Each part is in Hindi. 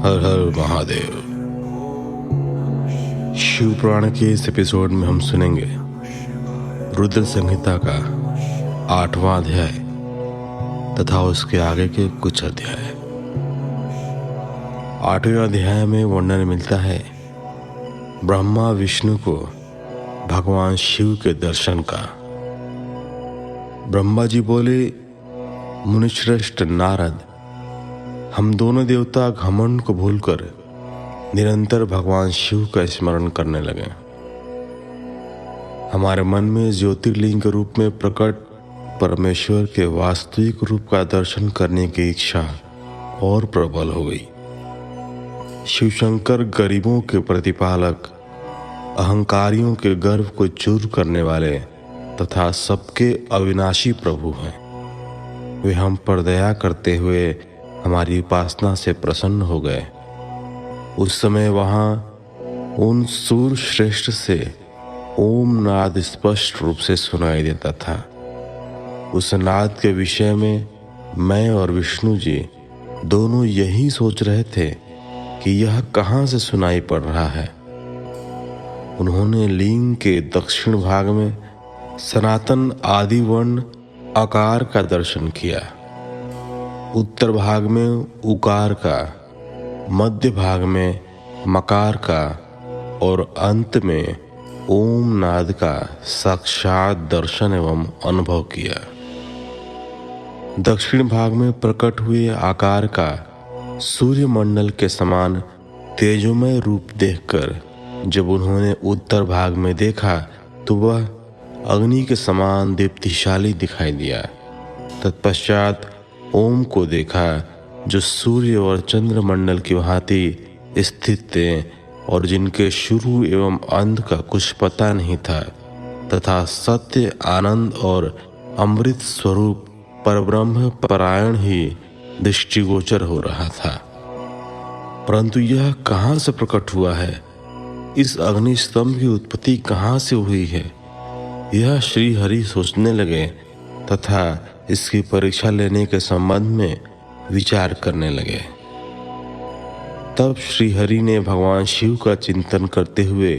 हर हर महादेव। शिव पुराण के इस एपिसोड में हम सुनेंगे रुद्र संहिता का 8वां अध्याय तथा उसके आगे के कुछ अध्याय। 8वें अध्याय में वर्णन मिलता है ब्रह्मा विष्णु को भगवान शिव के दर्शन का। ब्रह्मा जी बोले, मुनिश्रेष्ठ नारद, हम दोनों देवता घमंड को भूलकर निरंतर भगवान शिव का स्मरण करने लगे। हमारे मन में ज्योतिर्लिंग के रूप में प्रकट परमेश्वर के वास्तविक रूप का दर्शन करने की इच्छा और प्रबल हो गई। शिवशंकर गरीबों के प्रतिपालक, अहंकारियों के गर्व को चूर करने वाले तथा सबके अविनाशी प्रभु हैं। वे हम पर दया करते हुए हमारी उपासना से प्रसन्न हो गए। उस समय वहां उन सूर श्रेष्ठ से ओम नाद स्पष्ट रूप से सुनाई देता था। उस नाद के विषय में मैं और विष्णु जी दोनों यही सोच रहे थे कि यह कहाँ से सुनाई पड़ रहा है। उन्होंने लिंग के दक्षिण भाग में सनातन आदि वर्ण आकार का दर्शन किया, उत्तर भाग में उकार का, मध्य भाग में मकार का और अंत में ओम नाद का साक्षात दर्शन एवं अनुभव किया। दक्षिण भाग में प्रकट हुए आकार का सूर्यमंडल के समान तेजोमय रूप देखकर जब उन्होंने उत्तर भाग में देखा तो वह अग्नि के समान दीप्तिशाली दिखाई दिया। तत्पश्चात ओम को देखा जो सूर्य और चंद्रमंडल की भांति स्थित थे और जिनके शुरू एवं अंत का कुछ पता नहीं था तथा सत्य, आनंद और अमृत स्वरूप परब्रह्म परायण ही दृष्टिगोचर हो रहा था। परंतु यह कहाँ से प्रकट हुआ है? इस अग्निस्तंभ की उत्पत्ति कहाँ से हुई है? यह श्री हरि सोचने लगे तथा इसकी परीक्षा लेने के संबंध में विचार करने लगे। तब श्री हरि ने भगवान शिव का चिंतन करते हुए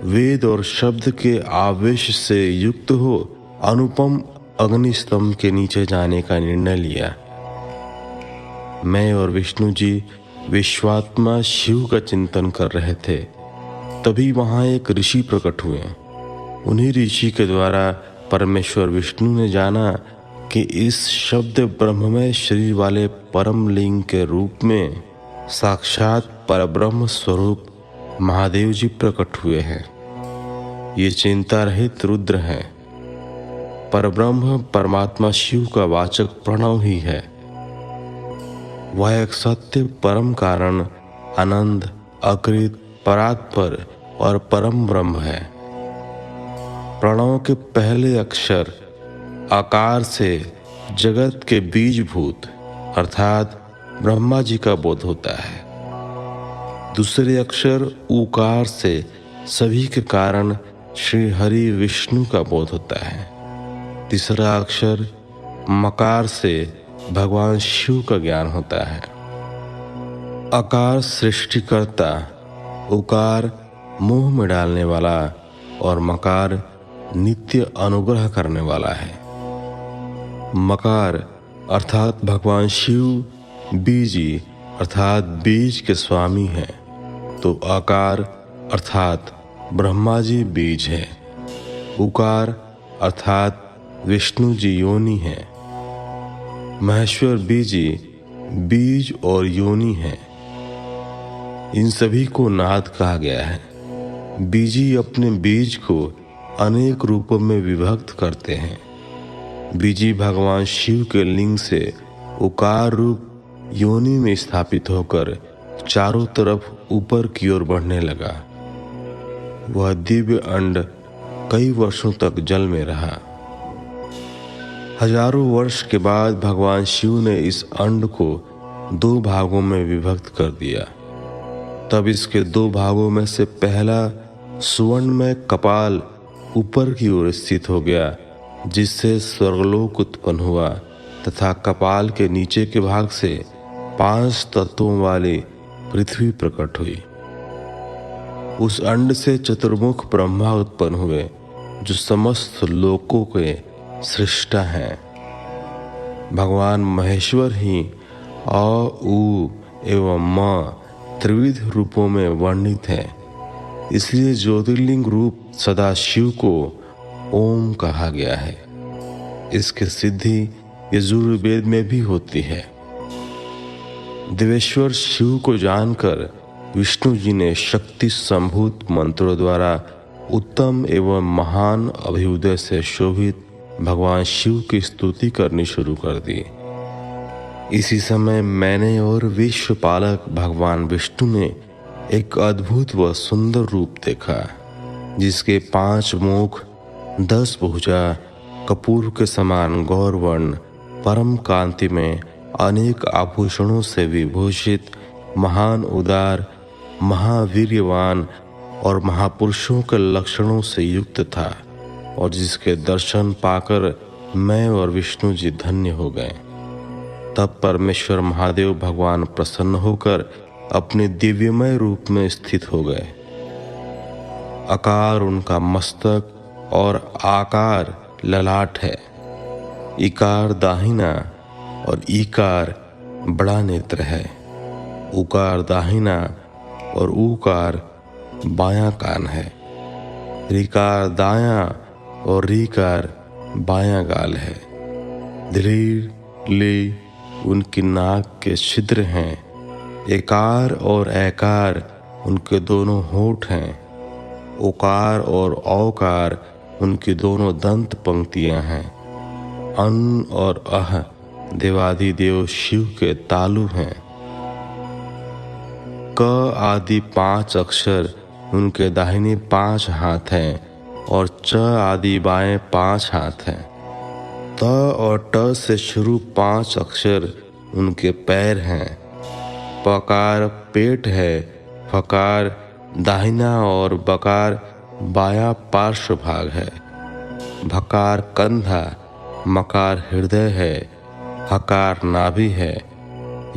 वेद और शब्द के आवेश से युक्त हो अनुपम अग्निस्तंभ के नीचे जाने का निर्णय लिया। मैं और विष्णु जी विश्वात्मा शिव का चिंतन कर रहे थे। तभी वहां एक ऋषि प्रकट हुए। उन्हीं ऋषि के द्वारा परमेश्वर विष्णु ने जाना कि इस शब्द ब्रह्ममय शरीर वाले परम लिंग के रूप में साक्षात परब्रह्म स्वरूप महादेव जी प्रकट हुए हैं। ये चिंता रहित रुद्र हैं। परब्रह्म परमात्मा शिव का वाचक प्रणव ही है। वह एक सत्य परम कारण, आनंद, अकृत, परात्पर और परम ब्रह्म है। प्रणव के पहले अक्षर आकार से जगत के बीजभूत अर्थात ब्रह्मा जी का बोध होता है। दूसरे अक्षर उकार से सभी के कारण श्री हरि विष्णु का बोध होता है। तीसरा अक्षर मकार से भगवान शिव का ज्ञान होता है। आकार सृष्टिकर्ता, उकार मोह में डालने वाला और मकार नित्य अनुग्रह करने वाला है। मकार अर्थात भगवान शिव बीजी अर्थात बीज के स्वामी हैं, तो आकार अर्थात ब्रह्मा जी बीज है। उकार अर्थात विष्णु जी योनि है। महेश्वर बीजी बीज और योनि है। इन सभी को नाद कहा गया है। बीजी अपने बीज को अनेक रूपों में विभक्त करते हैं। बीजी भगवान शिव के लिंग से उकार रूप योनि में स्थापित होकर चारों तरफ ऊपर की ओर बढ़ने लगा। वह दिव्य अंड कई वर्षों तक जल में रहा। हजारों वर्ष के बाद भगवान शिव ने इस अंड को 2 भागों में विभक्त कर दिया। तब इसके 2 भागों में से पहला सुवर्ण में कपाल ऊपर की ओर स्थित हो गया, जिससे स्वर्गलोक उत्पन्न हुआ तथा कपाल के नीचे के भाग से 5 तत्वों वाली पृथ्वी प्रकट हुई। उस अंड से चतुर्मुख ब्रह्मा उत्पन्न हुए, जो समस्त लोकों के सृष्टा हैं। भगवान महेश्वर ही अ, उ एवं म त्रिविध रूपों में वर्णित है। इसलिए ज्योतिर्लिंग रूप सदाशिव को ओम कहा गया है। इसकी सिद्धि यजुर्वेद में भी होती है। देवेश्वर शिव को जानकर विष्णु जी ने शक्ति संभूत मंत्रों द्वारा उत्तम एवं महान अभ्युदय से शोभित भगवान शिव की स्तुति करनी शुरू कर दी। इसी समय मैंने और विश्वपालक भगवान विष्णु ने एक अद्भुत व सुंदर रूप देखा, जिसके 5 मुख, 10 भुजा, कपूर के समान गौरवर्ण, परम कांति में अनेक आभूषणों से विभूषित, महान उदार, महावीर्यवान और महापुरुषों के लक्षणों से युक्त था, और जिसके दर्शन पाकर मैं और विष्णु जी धन्य हो गए। तब परमेश्वर महादेव भगवान प्रसन्न होकर अपने दिव्यमय रूप में स्थित हो गए। आकार उनका मस्तक और आकार ललाट है। इकार दाहिना और ईकार बड़ा नेत्र है। उकार दाहिना और ऊकार बायां कान है। ऋकार दायां और रीकार बायां गाल है। धीर ली उनकी नाक के छिद्र हैं। एकार और ऐकार उनके दोनों होंठ हैं। ओकार और औकार उनकी दोनों दंत पंक्तियां हैं। अन और अह देवादिदेव शिव के तालु हैं। क आदि 5 अक्षर उनके दाहिने 5 हाथ हैं, और च आदि बाएं 5 हाथ हैं। त और ट से शुरू 5 अक्षर उनके पैर हैं। पकार पेट है। फकार दाहिना और बकार बायां पार्श्व भाग है। भकार कंधा, मकार हृदय है। हकार नाभि है।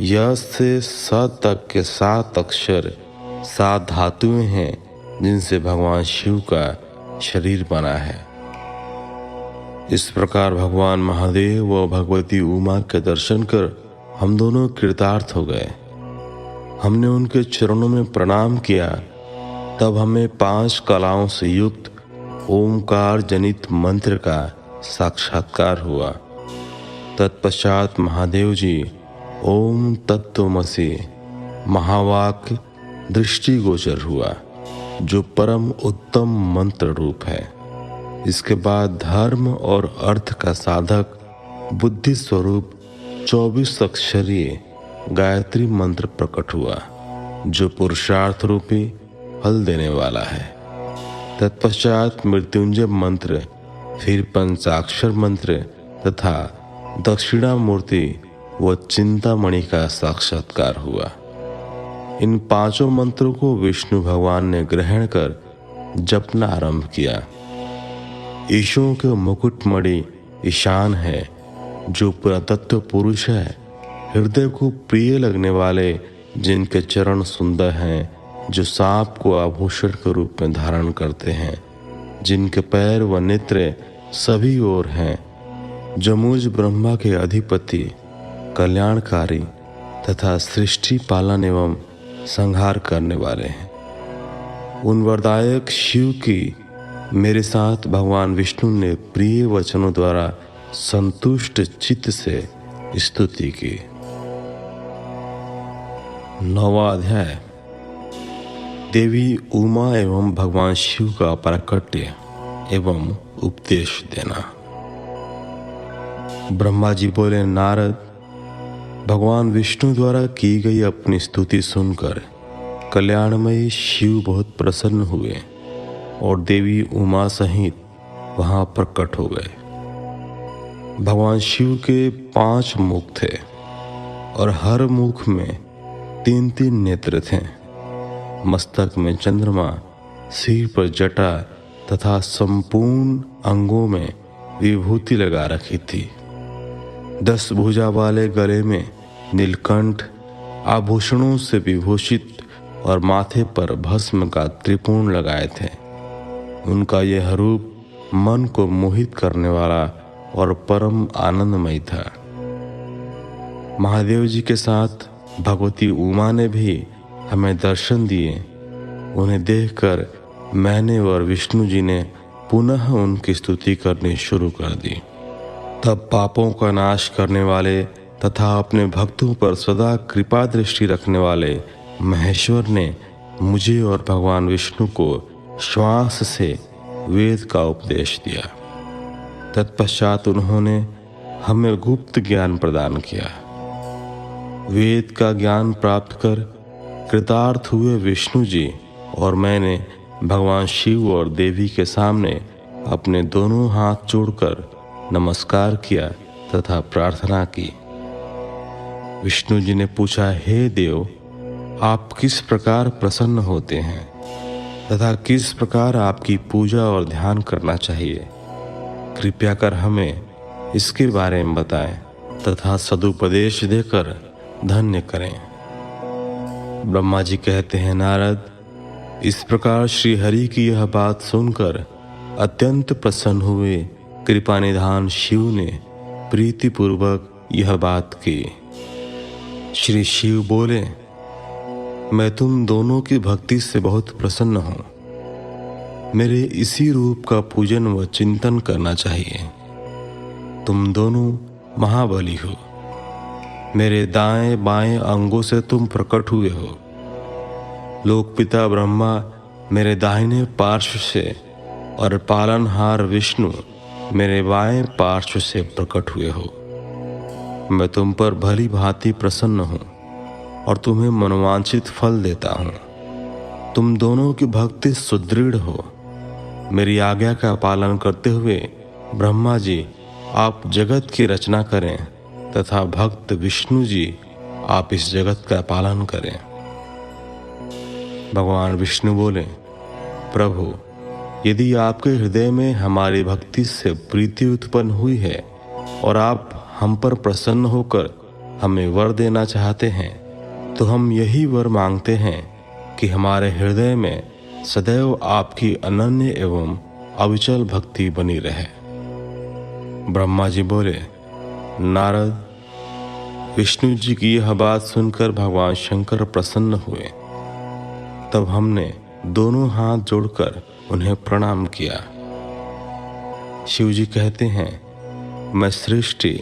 य से स तक के 7 अक्षर 7 धातुएं हैं, जिनसे भगवान शिव का शरीर बना है। इस प्रकार भगवान महादेव व भगवती उमा के दर्शन कर हम दोनों कृतार्थ हो गए। हमने उनके चरणों में प्रणाम किया। तब हमें 5 कलाओं से युक्त ओमकार जनित मंत्र का साक्षात्कार हुआ। तत्पश्चात महादेव जी ओम तत्त्वमसि महावाक्य दृष्टिगोचर हुआ, जो परम उत्तम मंत्र रूप है। इसके बाद धर्म और अर्थ का साधक बुद्धि स्वरूप 24 अक्षरीय गायत्री मंत्र प्रकट हुआ, जो पुरुषार्थ रूपी फल देने वाला है। तत्पश्चात मृत्युंजय मंत्र, फिर पंचाक्षर मंत्र तथा दक्षिणामूर्ति व चिंतामणि का साक्षात्कार हुआ। इन 5 मंत्रों को विष्णु भगवान ने ग्रहण कर जपना आरंभ किया। ईशों के मुकुटमणि ईशान है, जो पुरातत्व पुरुष है, हृदय को प्रिय लगने वाले, जिनके चरण सुंदर हैं, जो सांप को आभूषण के रूप में धारण करते हैं, जिनके पैर व नेत्र सभी ओर हैं, जमुज ब्रह्मा के अधिपति, कल्याणकारी तथा सृष्टि पालन एवं संहार करने वाले हैं। उन वरदायक शिव की मेरे साथ भगवान विष्णु ने प्रिय वचनों द्वारा संतुष्ट चित्त से स्तुति की। 9वां अध्याय। देवी उमा एवं भगवान शिव का प्राकट्य एवं उपदेश देना। ब्रह्मा जी बोले, नारद, भगवान विष्णु द्वारा की गई अपनी स्तुति सुनकर कल्याणमयी शिव बहुत प्रसन्न हुए और देवी उमा सहित वहां प्रकट हो गए। भगवान शिव के 5 मुख थे और हर मुख में 3-3 नेत्र थे। मस्तक में चंद्रमा, सिर पर जटा तथा संपूर्ण अंगों में विभूति लगा रखी थी। 10 भुजा वाले गले में नीलकंठ, आभूषणों से विभूषित और माथे पर भस्म का त्रिपुण लगाए थे। उनका यह रूप मन को मोहित करने वाला और परम आनंदमय था। महादेव जी के साथ भगवती उमा ने भी हमें दर्शन दिए। उन्हें देखकर मैंने और विष्णु जी ने पुनः उनकी स्तुति करनी शुरू कर दी। तब पापों का नाश करने वाले तथा अपने भक्तों पर सदा कृपा दृष्टि रखने वाले महेश्वर ने मुझे और भगवान विष्णु को श्वास से वेद का उपदेश दिया। तत्पश्चात उन्होंने हमें गुप्त ज्ञान प्रदान किया। वेद का ज्ञान प्राप्त कर कृतार्थ हुए विष्णु जी और मैंने भगवान शिव और देवी के सामने अपने दोनों हाथ जोड़कर नमस्कार किया तथा प्रार्थना की। विष्णु जी ने पूछा, हे देव, आप किस प्रकार प्रसन्न होते हैं तथा किस प्रकार आपकी पूजा और ध्यान करना चाहिए? कृपया कर हमें इसके बारे में बताएं तथा सदुपदेश देकर धन्य करें। ब्रह्मा जी कहते हैं, नारद, इस प्रकार श्री हरि की यह बात सुनकर अत्यंत प्रसन्न हुए कृपा निधान शिव ने प्रीतिपूर्वक यह बात की। श्री शिव बोले, मैं तुम दोनों की भक्ति से बहुत प्रसन्न हूँ। मेरे इसी रूप का पूजन व चिंतन करना चाहिए। तुम दोनों महाबली हो। मेरे दाएं बाएं अंगों से तुम प्रकट हुए हो। लोकपिता ब्रह्मा मेरे दाहिने पार्श्व से और पालनहार विष्णु मेरे बाएं पार्श्व से प्रकट हुए हो। मैं तुम पर भली भांति प्रसन्न हूँ और तुम्हें मनोवांछित फल देता हूँ। तुम दोनों की भक्ति सुदृढ़ हो। मेरी आज्ञा का पालन करते हुए ब्रह्मा जी आप जगत की रचना करें तथा भक्त विष्णु जी आप इस जगत का पालन करें। भगवान विष्णु बोले, प्रभु, यदि आपके हृदय में हमारी भक्ति से प्रीति उत्पन्न हुई है और आप हम पर प्रसन्न होकर हमें वर देना चाहते हैं, तो हम यही वर मांगते हैं कि हमारे हृदय में सदैव आपकी अनन्य एवं अविचल भक्ति बनी रहे। ब्रह्मा जी बोले, नारद, विष्णु जी की यह बात सुनकर भगवान शंकर प्रसन्न हुए। तब हमने दोनों हाथ जोड़कर उन्हें प्रणाम किया। शिव जी कहते हैं, मैं सृष्टि,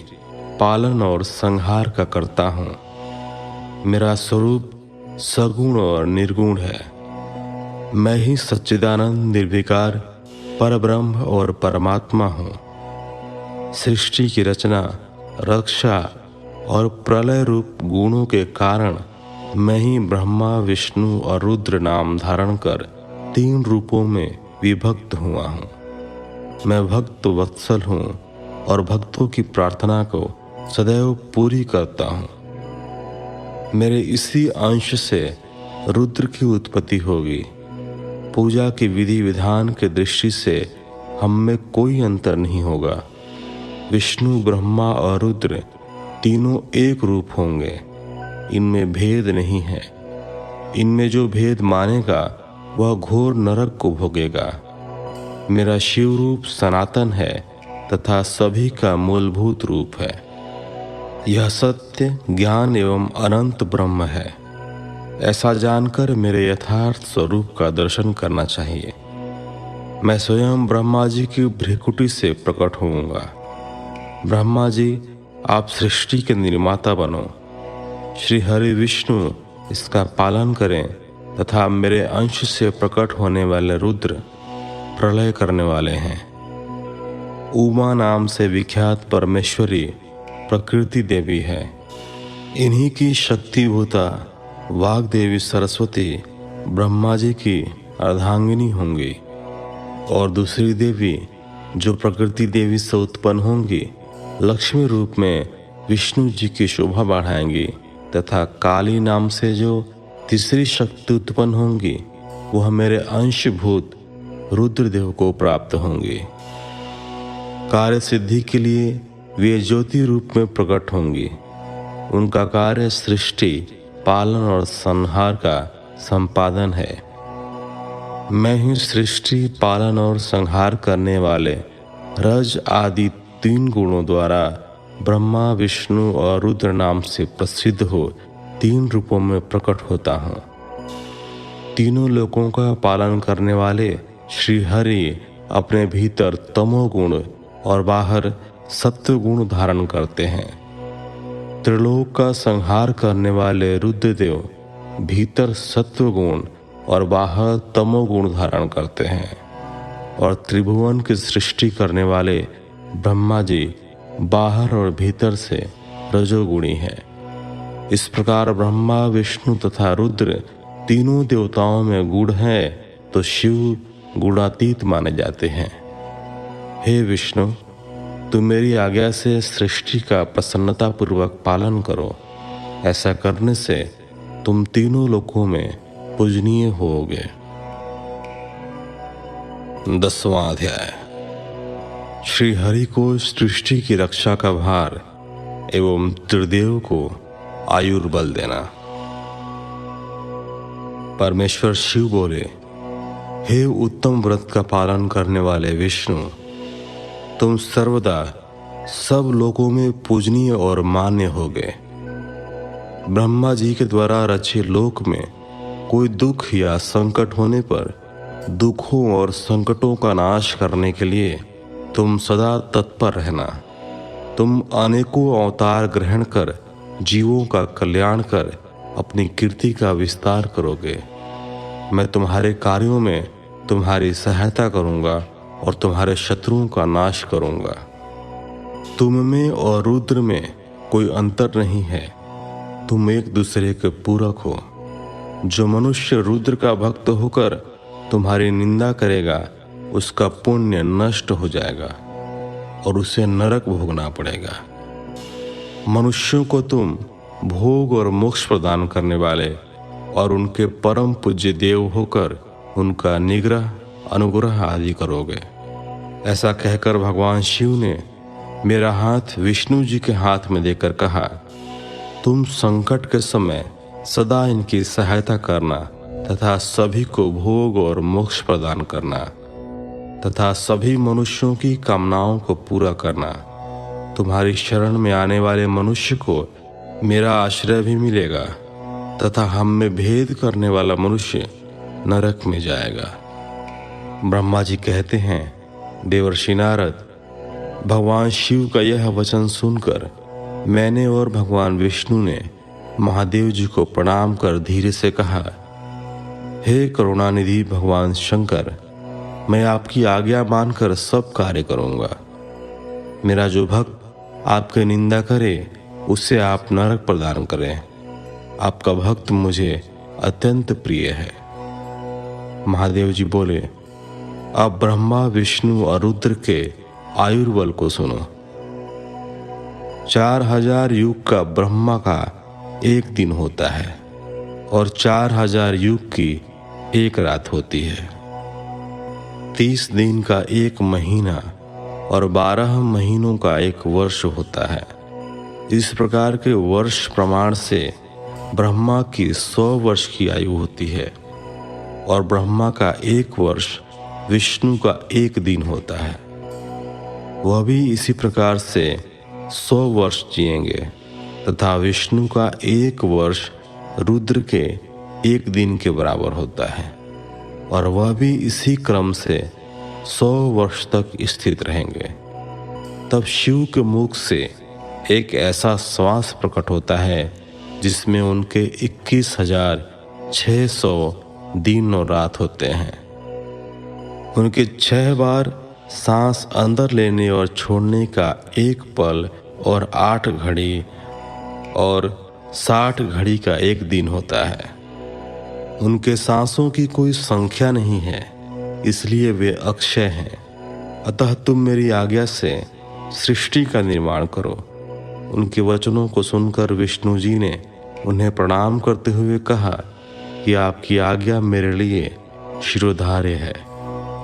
पालन और संहार का करता हूँ। मेरा स्वरूप सगुण और निर्गुण है। मैं ही सच्चिदानंद निर्विकार परब्रह्म और परमात्मा हूँ। सृष्टि की रचना, रक्षा और प्रलय रूप गुणों के कारण मैं ही ब्रह्मा, विष्णु और रुद्र नाम धारण कर 3 रूपों में विभक्त हुआ हूँ। मैं भक्त वत्सल हूँ और भक्तों की प्रार्थना को सदैव पूरी करता हूँ। मेरे इसी अंश से रुद्र की उत्पत्ति होगी। पूजा की विधि विधान के दृष्टि से हम में कोई अंतर नहीं होगा। विष्णु, ब्रह्मा और रुद्र तीनों एक रूप होंगे। इनमें भेद नहीं है। इनमें जो भेद मानेगा वह घोर नरक को भोगेगा। मेरा शिव रूप सनातन है तथा सभी का मूलभूत रूप है। यह सत्य, ज्ञान एवं अनंत ब्रह्म है। ऐसा जानकर मेरे यथार्थ स्वरूप का दर्शन करना चाहिए। मैं स्वयं ब्रह्मा जी की भ्रिकुटी से प्रकट होऊंगा। ब्रह्मा जी, आप सृष्टि के निर्माता बनो। श्री हरि विष्णु इसका पालन करें तथा मेरे अंश से प्रकट होने वाले रुद्र प्रलय करने वाले हैं। उमा नाम से विख्यात परमेश्वरी प्रकृति देवी है। इन्हीं की शक्तिभूता वाग देवी सरस्वती ब्रह्मा जी की अर्धांगिनी होंगी और दूसरी देवी जो प्रकृति देवी से उत्पन्न होंगी लक्ष्मी रूप में विष्णु जी की शोभा बढ़ाएंगी तथा काली नाम से जो तीसरी शक्ति उत्पन्न होंगी वह मेरे अंशभूत रुद्रदेव को प्राप्त होंगी। कार्य सिद्धि के लिए वे ज्योति रूप में प्रकट होंगी। उनका कार्य सृष्टि, पालन और संहार का संपादन है। मैं ही सृष्टि, पालन और संहार करने वाले रज आदि 3 गुणों द्वारा ब्रह्मा, विष्णु और रुद्र नाम से प्रसिद्ध हो 3 रूपों में प्रकट होता हूँ। तीनों लोकों का पालन करने वाले श्री हरि अपने भीतर तमोगुण और बाहर सत्वगुण धारण करते हैं। त्रिलोक का संहार करने वाले रुद्रदेव भीतर सत्वगुण और बाहर तमोगुण धारण करते हैं, और त्रिभुवन की सृष्टि करने वाले ब्रह्मा जी बाहर और भीतर से रजोगुणी हैं। इस प्रकार ब्रह्मा, विष्णु तथा रुद्र तीनों देवताओं में गुण है तो शिव गुणातीत माने जाते हैं। हे विष्णु, तुम मेरी आज्ञा से सृष्टि का प्रसन्नतापूर्वक पालन करो। ऐसा करने से तुम तीनों लोकों में पूजनीय होगे। 10वां अध्याय। श्री हरि को सृष्टि की रक्षा का भार एवं त्रिदेव को आयुर्बल देना। परमेश्वर शिव बोले, हे उत्तम व्रत का पालन करने वाले विष्णु, तुम सर्वदा सब लोगों में पूजनीय और मान्य होगे। ब्रह्मा जी के द्वारा रचे लोक में कोई दुख या संकट होने पर दुखों और संकटों का नाश करने के लिए तुम सदा तत्पर रहना। तुम अनेकों अवतार ग्रहण कर जीवों का कल्याण कर अपनी कीर्ति का विस्तार करोगे। मैं तुम्हारे कार्यों में तुम्हारी सहायता करूंगा और तुम्हारे शत्रुओं का नाश करूंगा। तुम में और रुद्र में कोई अंतर नहीं है, तुम एक दूसरे के पूरक हो। जो मनुष्य रुद्र का भक्त होकर तुम्हारी निंदा करेगा उसका पुण्य नष्ट हो जाएगा और उसे नरक भोगना पड़ेगा। मनुष्यों को तुम भोग और मोक्ष प्रदान करने वाले और उनके परम पूज्य देव होकर उनका निग्रह, अनुग्रह आदि करोगे। ऐसा कहकर भगवान शिव ने मेरा हाथ विष्णु जी के हाथ में देकर कहा, तुम संकट के समय सदा इनकी सहायता करना तथा सभी को भोग और मोक्ष प्रदान करना तथा सभी मनुष्यों की कामनाओं को पूरा करना। तुम्हारी शरण में आने वाले मनुष्य को मेरा आश्रय भी मिलेगा तथा हम में भेद करने वाला मनुष्य नरक में जाएगा। ब्रह्मा जी कहते हैं, देवर्षि नारद, भगवान शिव का यह वचन सुनकर मैंने और भगवान विष्णु ने महादेव जी को प्रणाम कर धीरे से कहा, हे करुणानिधि भगवान शंकर, मैं आपकी आज्ञा मानकर सब कार्य करूंगा। मेरा जो भक्त आपकी निंदा करे उससे आप नरक प्रदान करें। आपका भक्त मुझे अत्यंत प्रिय है। महादेव जी बोले, अब ब्रह्मा, विष्णु और रुद्र के आयुर्बल को सुनो। 4000 युग का ब्रह्मा का एक दिन होता है और 4000 युग की एक रात होती है। 30 दिन का एक महीना और 12 महीनों का एक वर्ष होता है। इस प्रकार के वर्ष प्रमाण से ब्रह्मा की 100 वर्ष की आयु होती है और ब्रह्मा का 1 वर्ष विष्णु का 1 दिन होता है। वह भी इसी प्रकार से 100 वर्ष जिएंगे तथा विष्णु का 1 वर्ष रुद्र के 1 दिन के बराबर होता है और वह भी इसी क्रम से 100 वर्ष तक स्थित रहेंगे। तब शिव के मुख से एक ऐसा श्वास प्रकट होता है जिसमें उनके 21,600 दिन और रात होते हैं। उनके 6 बार सांस अंदर लेने और छोड़ने का 1 पल और 8 घड़ी और 60 घड़ी का 1 दिन होता है। उनके सांसों की कोई संख्या नहीं है, इसलिए वे अक्षय हैं। अतः तुम मेरी आज्ञा से सृष्टि का निर्माण करो। उनके वचनों को सुनकर विष्णु जी ने उन्हें प्रणाम करते हुए कहा कि आपकी आज्ञा मेरे लिए शिरोधार्य है।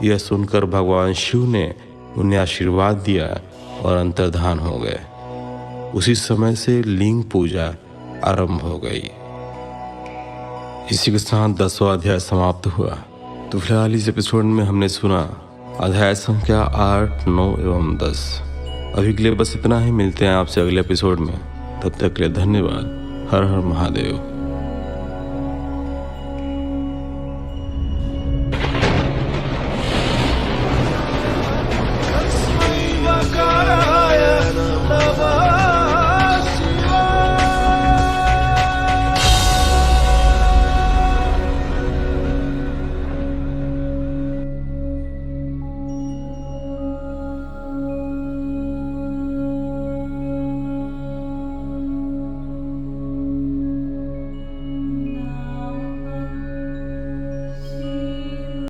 यह सुनकर भगवान शिव ने उन्हें आशीर्वाद दिया और अंतर्धान हो गए। उसी समय से लिंग पूजा आरंभ हो गई। इसी के साथ 10वां अध्याय समाप्त हुआ। तो फिलहाल इस एपिसोड में हमने सुना अध्याय संख्या 8, 9 एवं 10। अभी के लिए बस इतना ही। मिलते हैं आपसे अगले एपिसोड में। तब तक के लिए धन्यवाद। हर हर महादेव।